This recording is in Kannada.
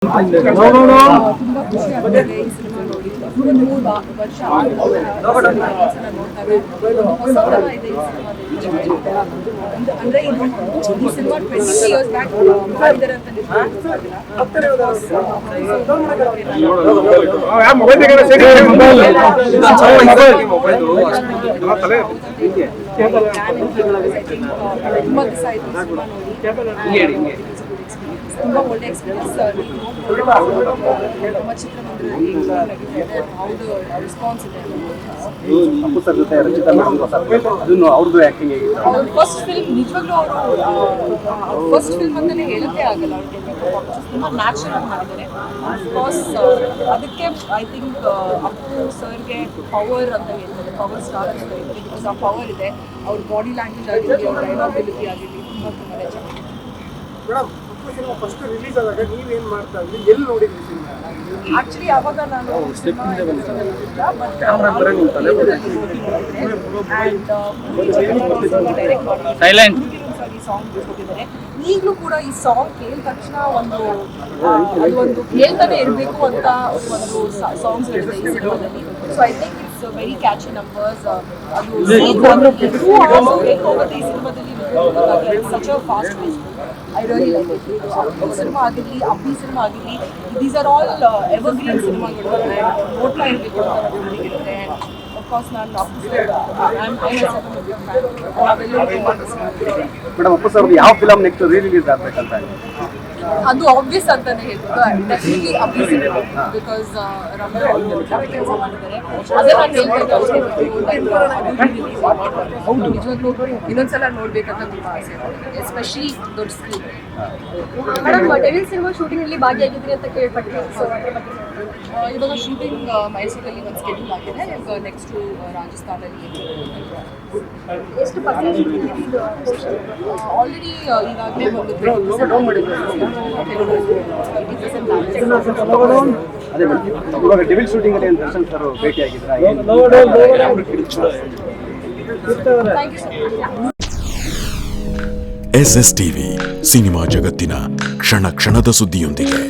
ತುಂಬಾ ಖುಷಿ ಆಗ್ತದೆ ಈ ಸಿನಿಮಾ ನೋಡಿ. 3 ವರ್ಷ ನೋಡ್ತಾರೆ. ಹೊಸ ಥರ ಇದೆ ಈ ಸಿನಿಮಾದಲ್ಲಿ. ಅಂದ್ರೆ ಇದು ಈ ಸಿನಿಮಾ 20 years ಬ್ಯಾಕ್ ಮಾಡಿದ್ದಾರೆ ಅಂತ ತುಂಬಾ ದಿವಸ ಆಯ್ತು ಸಿನಿಮಾ ನೋಡಿ. ತುಂಬಾ ಒಳ್ಳೆ ಎಕ್ಸ್ಪೀರಿಯನ್ಸ್. ನಮ್ಮ ಚಿತ್ರಮಂದಿರದಲ್ಲಿ ಹೌದು ರೆಸ್ಪಾನ್ಸ್ ಇದೆ. ಅವ್ರ ಫಸ್ಟ್ ಫಿಲ್ಮ್ ನಿಜವಾಗ್ಲೂ ಅವರು ಫಸ್ಟ್ ಫಿಲ್ಮ್ ಅಂತಲೇ ಹೇಳೋಕ್ಕೆ ಆಗಲ್ಲ. ತುಂಬ ನ್ಯಾಚುರಲ್ ಮಾಡಿದ್ದಾರೆ. ಅಫ್ಕೋರ್ಸ್ ಅದಕ್ಕೆ ಐ ಥಿಂಕ್ ಅಪ್ಪು ಸರ್ಗೆ ಪವರ್ ಅಂತ ಹೇಳ್ತಾರೆ, ಪವರ್ ಸ್ಟಾರ್ ಅಂತ ಹೇಳ್ತಾರೆ. ಬಿಕಾಸ್ ಆ ಪವರ್ ಇದೆ. ಅವ್ರ ಬಾಡಿ ಲ್ಯಾಂಗ್ವೇಜ್ ಆಗಿರಲಿ, ಅವ್ರ ಡೈಲಾಬಿಲಿಟಿ ಆಗಿರಲಿ ತುಂಬ ತುಂಬಾ ಚೆನ್ನಾಗಿದೆ. ಫಸ್ಟ್ ರಿಲೀಸ್ ಆದಾಗ ನೀವೇನ್ ಮಾಡ್ತಾ ಇದ್ರಿ, ಎಲ್ಲಿ ನೋಡಿದ್ರಿ ಸಿನಿಮಾ? ಆಕ್ಚುಲಿ ಅವಾಗ ನಾನು ಸಾಂಗ್ ಕೊಟ್ಟಿದ್ದಾರೆ. ಈಗಲೂ ಕೂಡ ಈ ಸಾಂಗ್ ಕೇಳಿದ ತಕ್ಷಣ ಒಂದು ಕೇಳ್ತಾನೆ ಇರಬೇಕು ಅಂತ ಒಂದು ಸಾಂಗ್ಸ್ ಇದೆ ಈ ಸಿನಿಮಾದಲ್ಲಿ. So I think it's very catchy numbers. ಅದು ಹೋಗುತ್ತೆ ಈ ಸಿನಿಮಾದಲ್ಲಿ. Such a fast phase. I really like it. Appu cinema ಆಗಿರಲಿ, ಅಬ್ಬಿ ಸಿನಿಮಾ ಆಗಿರಲಿ, ದೀಸ್ ಆರ್ ಆಲ್ ಎವರ್ಗ್ರೀನ್ ಸಿನಿಮಾಗಳು. ನೋಡ್ತಾ ಇರಬೇಕು ಅಂತ ನನಗಿರುತ್ತೆ. ಅಫ್ಕೋರ್ಸ್ ನಾನು ಅಪ್ಪು ಸರ್ ನಾವೆಲ್ಲರೂ ತುಂಬ ಮಿಸ್ ಮಾಡ್ತೀವಿ. ಮೇಡಮ್, ಅಪ್ಪು ಸರ್ ಯಾವ ಫಿಲಮ್ ನೆಕ್ಸ್ಟ್ ರಿಲೀಸ್ ಆಗಬೇಕಂತ? ಅದು ಆಬ್ವಿಯಸ್ ಅಂತಾನೆ ಹೇಳ್ಬೋದು. Definitely Abbi cinema. Because Ramya ಒಳ್ಳೆ ಕೆಲಸ ಮಾಡಿದ್ದಾರೆ. ಅದೇ ನಾನು ನಿಜವಾಗ್ಲೂ ಇನ್ನೊಂದ್ಸಲ ನೋಡ್ಬೇಕಂತ ತುಂಬಾ ಆಸೆ ಇದೆ, ಎಸ್ಪೆಷಲಿ ದೊಡ್ಡ screen. Madam, devil cinema shooting ಅಲ್ಲಿ ಭಾಗಿಯಾಗಿದ್ರಿ ಅಂತ ಕೇಳ್ಪಟ್ಟಿದ್ದೆ. ಸೊ ಇವಾಗ ಶೂಟಿಂಗ್ ಮೈಸೂರಲ್ಲಿ ಒಂದು ಸ್ಕೆಡ್ಯೂಲ್ ಆಗಿದೆ. ಈಗ ನೆಕ್ಸ್ಟ್ ರಾಜಸ್ಥಾನಲ್ಲಿ ಎಷ್ಟು ಪರ್ಸೆಂಟ್ ಆಲ್ರೆಡಿ ಈಗಾಗಲೇ ಒಂದು 20% ಮಾಡಿದ್ರು. ಅದೇ ಇವಾಗ ಡೆವಿಲ್ ಶೂಟಿಂಗ್ ಅಲ್ಲಿ ದರ್ಶನ್ ಸರ್ ಭೇಟಿ ಆಗಿದ್ರ? Thank you so much. SS TV cinema ಜಗತ್ತಿನ ಕ್ಷಣ ಕ್ಷಣದ ಸುದ್ದಿಯೊಂದಿಗೆ.